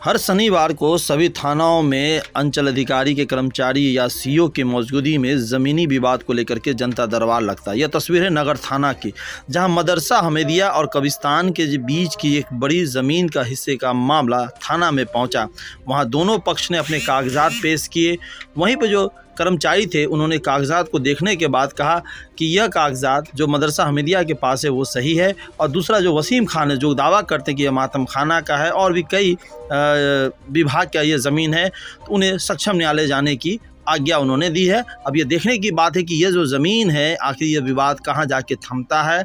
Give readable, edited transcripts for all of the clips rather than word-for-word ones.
हर शनिवार को सभी थानाओं में अंचल अधिकारी के कर्मचारी या सीओ की मौजूदगी में ज़मीनी विवाद को लेकर के जनता दरबार लगता है। यह तस्वीर है नगर थाना की, जहां मदरसा हमीदिया और कब्रिस्तान के बीच की एक बड़ी ज़मीन का हिस्से का मामला थाना में पहुंचा। वहां दोनों पक्ष ने अपने कागजात पेश किए। वहीं पर जो कर्मचारी थे उन्होंने कागजात को देखने के बाद कहा कि यह कागजात जो मदरसा हमीदिया के पास है वो सही है, और दूसरा जो वसीम खान है जो दावा करते हैं कि यह मातम खाना का है और भी कई विभाग का ये ज़मीन है, तो उन्हें सक्षम न्यायालय जाने की आज्ञा उन्होंने दी है। अब ये देखने की बात है कि ये जो ज़मीन है आखिर ये विवाद कहाँ जाके थमता है।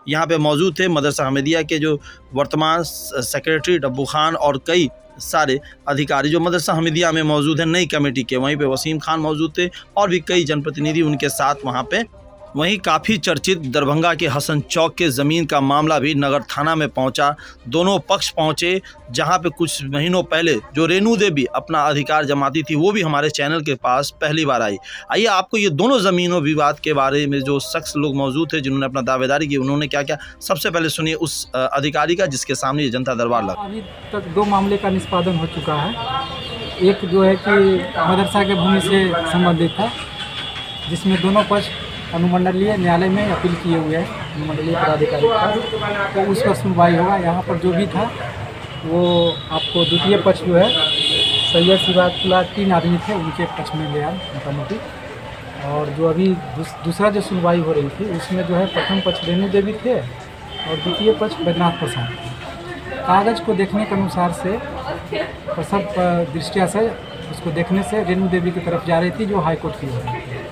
यहाँ पे मौजूद थे मदरसा हमीदिया के जो वर्तमान सेक्रेटरी डब्बू खान और कई सारे अधिकारी जो मदरसा हमीदिया में मौजूद है नई कमेटी के। वहीं पे वसीम खान मौजूद थे और भी कई जनप्रतिनिधि उनके साथ वहाँ पे। वहीं काफ़ी चर्चित दरभंगा के हसन चौक के ज़मीन का मामला भी नगर थाना में पहुंचा। दोनों पक्ष पहुंचे, जहां पे कुछ महीनों पहले जो रेणु देवी अपना अधिकार जमाती थी वो भी हमारे चैनल के पास पहली बार आई। आइए आपको ये दोनों ज़मीनों विवाद के बारे में जो शख्स लोग मौजूद थे जिन्होंने अपना दावेदारी की, उन्होंने क्या क्या, सबसे पहले सुनिए उस अधिकारी का जिसके सामने ये जनता दरबार लगा। अभी तक 2 मामले का निष्पादन हो चुका है। एक जो है कि मदरसा के भूमि से संबंधित था, जिसमें दोनों पक्ष अनुमंडलीय न्यायालय में अपील किए हुए हैं अनुमंडलीय पदाधिकारी का, तो उसका सुनवाई होगा। यहाँ पर जो भी था वो आपको द्वितीय पक्ष जो है सैयद सिराजुल्लाह 3 आदमी थे, उनके पक्ष में ले आए मोटामोटी। और जो अभी दूसरा जो सुनवाई हो रही थी उसमें जो है प्रथम पक्ष रेणु देवी थे और द्वितीय पक्ष बैद्यनाथ प्रसाद थे। कागज़ को देखने के अनुसार से प्रसव दृष्टिया से उसको देखने से रेणु देवी की तरफ जा रही थी जो हाईकोर्ट की हो रही थी।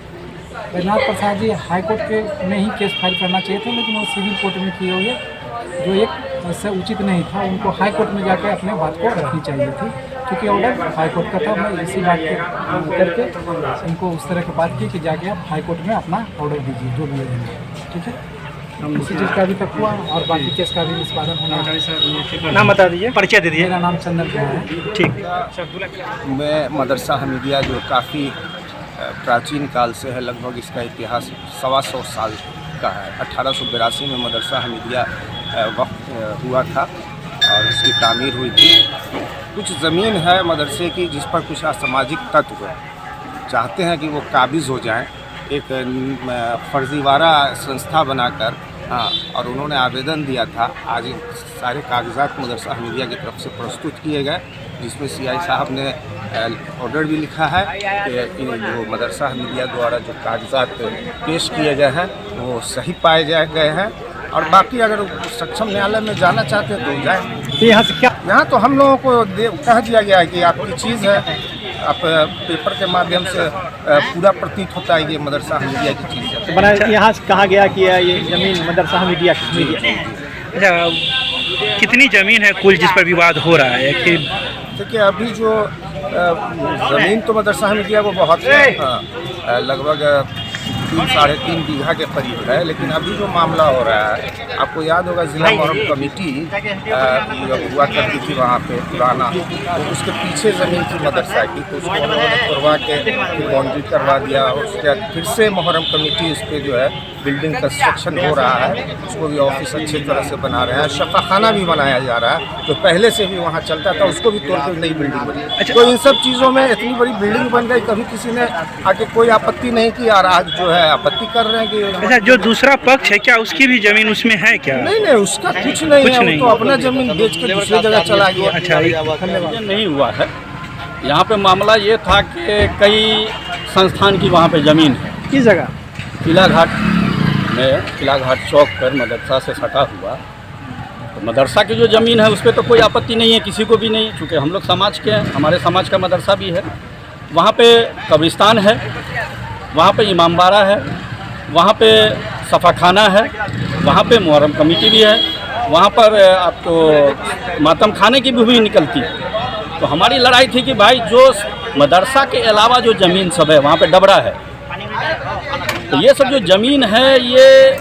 बैद्यनाथ प्रसाद जी हाईकोर्ट के में ही केस फाइल करना चाहिए था, लेकिन वो सिविल कोर्ट में किए हुए जो एक इससे उचित नहीं था। उनको हाईकोर्ट में जाकर अपने बात को रखनी चाहिए थी, क्योंकि ऑर्डर हाईकोर्ट का था। मैं इसी बात के करके उनको उस तरह की बात की कि जाके आप हाईकोर्ट में अपना ऑर्डर दीजिए जो भी है, ठीक है। इसी चीज़ का अभी तक हुआ और बाकी केस का भी निष्पादन होना है। नाम बता दीजिए, परिचय दे दीजिए। मेरा नाम चंदन कुमार है। ठीक। मैं मदरसा हमीदिया जो काफ़ी प्राचीन काल से है, लगभग इसका इतिहास 125 साल का है। 1882 में मदरसा हमीदिया वक्त हुआ था और इसकी तामीर हुई थी। कुछ ज़मीन है मदरसे की जिस पर कुछ असामाजिक तत्व चाहते हैं कि वो काबिज़ हो जाएं, एक फर्जीवाड़ा संस्था बनाकर। हाँ, और उन्होंने आवेदन दिया था। आज सारे कागजात मदरसा हमीदिया की तरफ से प्रस्तुत किए गए, जिसमें सीआई साहब ने ऑर्डर भी लिखा है कि जो मदरसा हमीदिया द्वारा जो कागजात पेश किए गए हैं वो सही पाए गए हैं। और बाकी अगर सक्षम न्यायालय में जाना चाहते हैं तो जाए। तो यहाँ से क्या, यहाँ तो हम लोगों को कह दिया गया है कि आपकी चीज़ है, आप पेपर के माध्यम से पूरा प्रतीत होता है कि मदरसा हमीदिया की चीज़ है। तो बना यहाँ से कहा गया कि ये ज़मीन मदरसा हमीदिया की है। अच्छा, कितनी ज़मीन है कुल जिस पर विवाद हो रहा है? कि देखिए अभी जो ज़मीन तो मदरसा हमीदिया को बहुत लगभग 3-3.5 बीघा के करीब है, लेकिन अभी जो मामला हो रहा है, आपको याद होगा जिला मोहर्रम कमेटी हुआ करती थी वहाँ पे पुराना, तो उसके पीछे ज़मीन थी मदरसा की, तो उसको उन्होंने करवा के बाउंड्री करवा दिया। और उसके बाद फिर से मोहर्रम कमेटी उस पर जो है बिल्डिंग कंस्ट्रक्शन हो रहा है, उसको भी ऑफिस अच्छी तरह से बना रहे हैं। शफाखाना भी बनाया जा रहा है, जो पहले से भी वहाँ चलता था उसको भी तोड़कर नई बिल्डिंग बनी। तो इन सब चीज़ों में इतनी बड़ी बिल्डिंग बन गई, कभी किसी ने आके कोई आपत्ति नहीं की, और आज जो है आपत्ति कर रहे हैं कि अच्छा, जो दूसरा पक्ष है क्या उसकी भी ज़मीन उसमें है क्या? नहीं, उसका कुछ नहीं है, वो तो अपना ज़मीन बेच के दूसरी जगह चला गया। अच्छा, ये नहीं हुआ है। यहाँ पे मामला ये था कि कई संस्थान की वहाँ पे ज़मीन है। किस जगह? किलाघाट में, किलाघाट चौक पर मदरसा से सटा हुआ। तो मदरसा की जो ज़मीन है उस पर तो कोई आपत्ति नहीं है, किसी को भी नहीं, चूँकि हम लोग समाज के हैं, हमारे समाज का मदरसा भी है। वहाँ पे कब्रिस्तान है, वहाँ पे इमामबाड़ा है, वहाँ पे सफ़ाखाना है, वहाँ पे मुहर्रम कमेटी भी है, वहाँ पर आपको मातम खाने की भी निकलती है। तो हमारी लड़ाई थी कि भाई जो मदरसा के अलावा जो ज़मीन सब है वहाँ पे डबरा है, तो ये सब जो ज़मीन है ये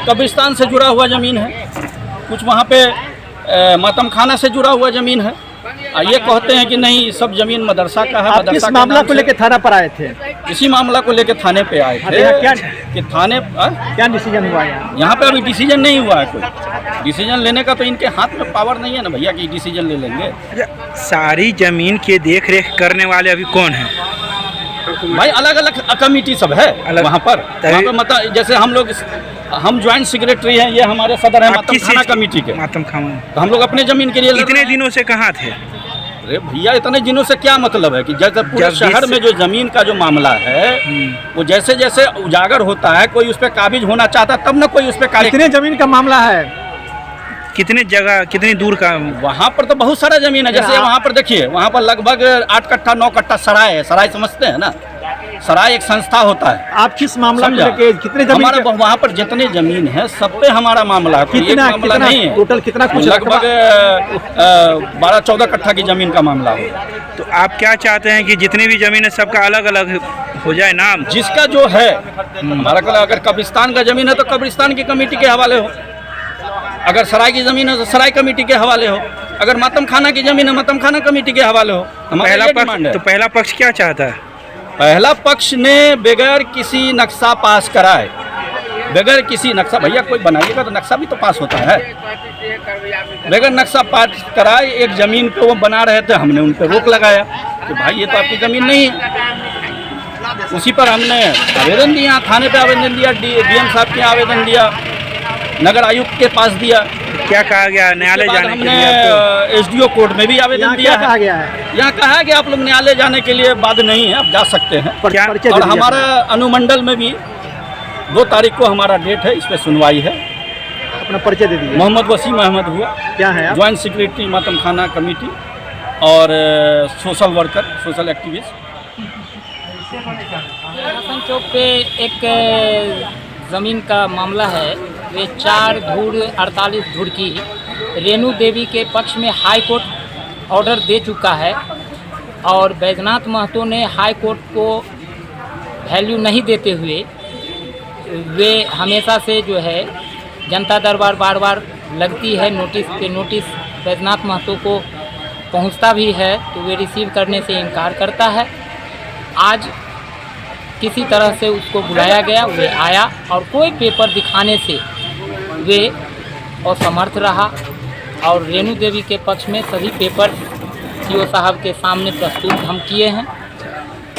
कब्रिस्तान से जुड़ा हुआ ज़मीन है, कुछ वहाँ पे मातम खाना से जुड़ा हुआ ज़मीन है। ये कहते हैं कि नहीं सब जमीन मदरसा का है। आप मदरसा किस के मामला नाम को से- लेकर थाना पर आए थे? इसी मामला को लेकर थाने पे आए थे। क्या कि थाने क्या डिसीजन हुआ यहाँ? यहाँ पे अभी डिसीजन नहीं हुआ है कोई। डिसीजन लेने का तो इनके हाथ में पावर नहीं है ना भैया कि डिसीजन ले लेंगे। सारी जमीन की देख रेख करने वाले अभी कौन है? भाई अलग अलग कमेटी सब है वहाँ पर। मतलब जैसे हम ज्वाइंट सेक्रेटरी हैं, ये हमारे सदर हैं आप मातम किस खाना चीज़ की- कमेटी के। मातम खाना। तो हम लोग अपने जमीन के लिए लड़ इतने रहे हैं। दिनों से कहाँ थे? अरे भैया इतने दिनों से क्या मतलब है कि जैसे पूरे जब शहर जिस- में जो जमीन का जो मामला है वो जैसे जैसे उजागर होता है, कोई उस पर काबिज होना चाहता है तब ना कोई उस पर कार्य। कितने जमीन का मामला है? कितने जगह कितनी दूर का? वहाँ पर तो बहुत सारा जमीन है। जैसे वहाँ पर देखिए, वहाँ पर लगभग 8 कट्ठा 9 कट्ठा सराय है। सराय समझते हैं ना? सराय एक संस्था होता है। आप किस मामला को समझा? लेके कितने जमीन हमारा के- वहाँ पर जितने जमीन है सब पे हमारा मामला है। कोई एक कितना मामला कितना नहीं है। टोटल कितना कुछ लगभग 12-14 कट्ठा की जमीन का मामला हो। तो आप क्या चाहते हैं कि जितनी भी जमीन है सबका अलग अलग हो जाए नाम? जिसका जो है हमारा कहना, अगर कब्रिस्तान का जमीन है तो कब्रिस्तान की कमेटी के हवाले हो। अगर सराय की जमीन है तो सराय कमेटी के हवाले हो। अगर मातम खाना की जमीन है मातम खाना कमेटी के हवाले हो। हमारा पहला ये डिमांड है। पक्ष तो पहला पक्ष क्या चाहता है? पहला पक्ष ने बगैर किसी नक्शा पास कराए, बगैर किसी नक्शा, भैया कोई बनाइएगा तो नक्शा भी तो पास होता है। बगैर नक्शा पास कराए एक ज़मीन पे वो बना रहे थे, हमने उन पर रोक लगाया कि भाई ये तो आपकी ज़मीन नहीं है। उसी पर हमने आवेदन दिया, थाने पे आवेदन दिया, डीएम साहब के आवेदन दिया, नगर आयुक्त के पास दिया। क्या कहा गया न्यायालय उसके बाद जाने के हमने लिए आपको? एसडीओ कोर्ट में भी आवेदन यहाँ दिया क्या कहा है। गया है? यहाँ कहा है कि आप लोग न्यायालय जाने के लिए बाध्य नहीं है, आप जा सकते हैं। क्या- परिचय और दे दीजिए हमारा अनुमंडल में भी 2 तारीख को हमारा डेट है, इस पर सुनवाई है। अपना परिचय दे दीजिए। मोहम्मद वसीम अहमद हुआ, क्या है आप? ज्वाइंट सेक्रेटरी मातम खाना कमेटी और social worker, social activist. Hasan Chowk पे एक ज़मीन का मामला है। वे 4 धूड़ 48 धूड़ की रेणु देवी के पक्ष में हाई कोर्ट ऑर्डर दे चुका है और बैजनाथ महतो ने हाई कोर्ट को वैल्यू नहीं देते हुए वे हमेशा से जो है जनता दरबार बार बार लगती है, नोटिस पे नोटिस बैजनाथ महतो को पहुंचता भी है तो वे रिसीव करने से इनकार करता है। आज किसी तरह से उसको बुलाया गया, वे आया और कोई पेपर दिखाने से वे असमर्थ रहा और रेणु देवी के पक्ष में सभी पेपर सीओ साहब के सामने प्रस्तुत हम किए हैं।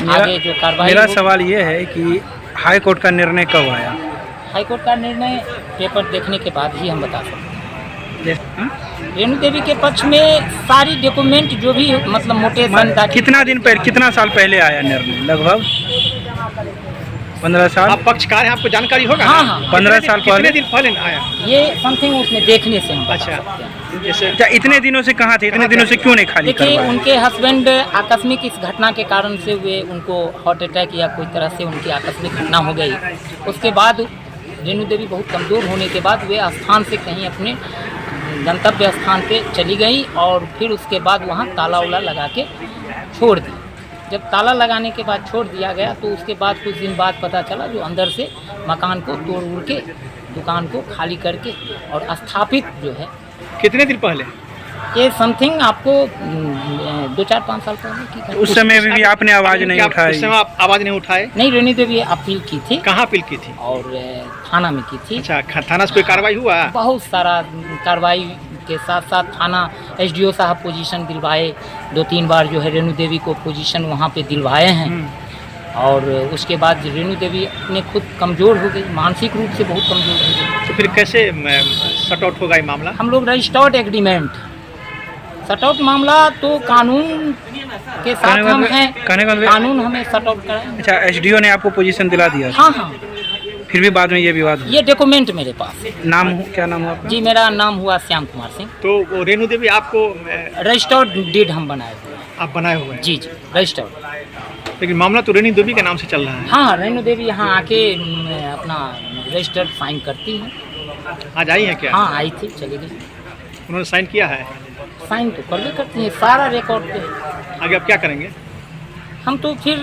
आगे जो कार्रवाई मेरा होगी- सवाल ये है कि हाई कोर्ट का निर्णय कब आया? हाई कोर्ट का निर्णय पेपर देखने के बाद ही हम बता सकते हैं। रेणु देवी के पक्ष में सारी डॉक्यूमेंट जो भी मतलब मोटेशन दाखिल- कितना दिन पहले, कितना साल पहले आया निर्णय? लगभग 15 साल। आप पक्षकार हैं, आपको जानकारी होगा? हाँ, हाँ। 15 साल कितने पहले। दिन पहले आया? ये समथिंग उसमें देखने से हम बता अच्छा। सकते हैं। जैसे अच्छा, इतने दिनों से कहाँ थे? इतने दिनों से क्यों नहीं खाली देखिए करवाया? उनके हस्बैंड आकस्मिक इस घटना के कारण से वे उनको हार्ट अटैक या कोई तरह से उनकी आकस्मिक घटना हो गई। उसके बाद रेणु देवी बहुत कमज़ोर होने के बाद वे स्थान से कहीं अपने गंतव्य स्थान पे चली गई और फिर उसके बाद वहाँ ताला उला लगा के छोड़ दी। जब ताला लगाने के बाद छोड़ दिया गया तो उसके बाद कुछ दिन बाद पता चला जो अंदर से मकान को तोड़ उड़ के दुकान को खाली करके और स्थापित जो है कितने दिन पहले? ये समथिंग आपको 2-4-5 साल पहले की घटना। उस समय भी आपने आवाज़ नहीं आप उठाई? उस समय आप आवाज़ नहीं उठाए? नहीं, रेणु देवी अपील की थी कहाँ अपील की थी? और थाना में की थी। अच्छा, थाना से कोई कार्रवाई हुआ? बहुत सारा कार्रवाई के साथ साथ थाना एसडीओ साहब पोजीशन दिलवाए, 2-3 बार जो है रेणु देवी को पोजीशन वहाँ पे दिलवाए हैं। और उसके बाद रेणु देवी अपने खुद कमज़ोर हो गई, मानसिक रूप से बहुत कमज़ोर हो गई। तो फिर कैसे शट आउट होगा ये मामला? हम लोग रजिस्टर्ड एग्रीमेंट शट आउट मामला तो कानून के साथ हम हैं, कानून हमें शट आउट कराएं। अच्छा, एसडीओ ने आपको पोजीशन दिला दिया? हाँ हाँ, फिर भी बाद में ये विवाद हुआ? ये डॉक्यूमेंट मेरे पास है। नाम क्या नाम हुआ आपका? जी, मेरा नाम हुआ श्याम कुमार सिंह। तो वो रेणु देवी आपको रजिस्टर्ड डीड हम बनाए हुए हैं। आप बनाए हुए हैं? जी जी, रजिस्टर्ड। लेकिन मामला तो रेणु देवी के नाम से चल रहा है। हाँ, रेणु देवी यहाँ आके अपना रजिस्टर्ड साइन करती हैं। आज आई है क्या? हाँ, आई थी, चली गई। उन्होंने साइन किया है? साइन तो करवे करती हैं, सारा रिकॉर्ड पे है। आगे आप क्या करेंगे? हम तो फिर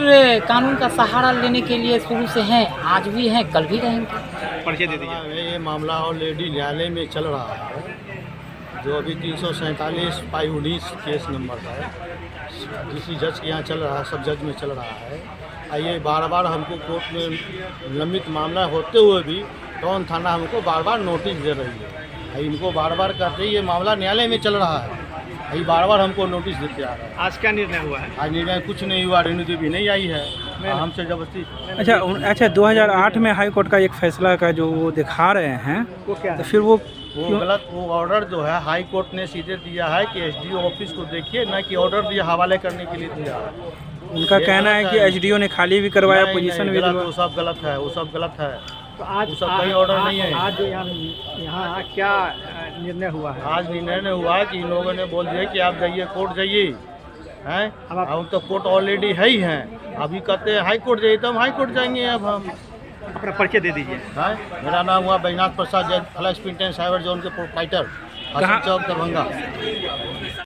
कानून का सहारा लेने के लिए शुरू से हैं, आज भी हैं, कल भी रहेंगे। परिचय दे दीजिए। ये मामला ऑलरेडी न्यायालय में चल रहा है। जो अभी 347/19 केस नंबर है, जिस जज के यहाँ चल रहा है, सब जज में चल रहा है। ये बार बार हमको कोर्ट में लंबित मामला होते हुए भी टोन थाना हमको बार बार नोटिस दे रही है। इनको बार बार कहते ही ये मामला न्यायालय में चल रहा है, ये बार बार हमको नोटिस देते आ रहा है। आज क्या निर्णय हुआ है? आज निर्णय कुछ नहीं हुआ, रेणु देवी नहीं आई है, हमसे जबरदस्ती। अच्छा 2008 में हाई कोर्ट का एक फैसला का जो वो दिखा रहे हैं, वो क्या तो है? फिर वो गलत, वो ऑर्डर जो है हाई कोर्ट ने सीधे दिया है कि एसडीओ ऑफिस को देखिए, ना कि ऑर्डर दिया हवाले करने के लिए दिया है। उनका ये कहना है गलत कि है। एसडीओ ने खाली भी करवाया, नहीं, पोजीशन नहीं, भी गलत, दिलवाया। वो सब गलत है, वो सब गलत है। तो आज वो सब कोई ऑर्डर नहीं है। आज यहाँ क्या निर्णय हुआ है? आज निर्णय ने हुआ कि इन लोगों ने बोल दिया कि आप जाइए कोर्ट जाइए, हैं? अब तो कोर्ट ऑलरेडी है ही हैं, अभी कहते हैं हाई कोर्ट जाइए, तो हम हाई कोर्ट जाएंगे। अब हम अपना परिचय दे दीजिए। हैं? मेरा नाम हुआ बैजनाथ प्रसाद, जज flash print and cyber zone के प्रोप्राइटर, हसन चौक, दरभंगा।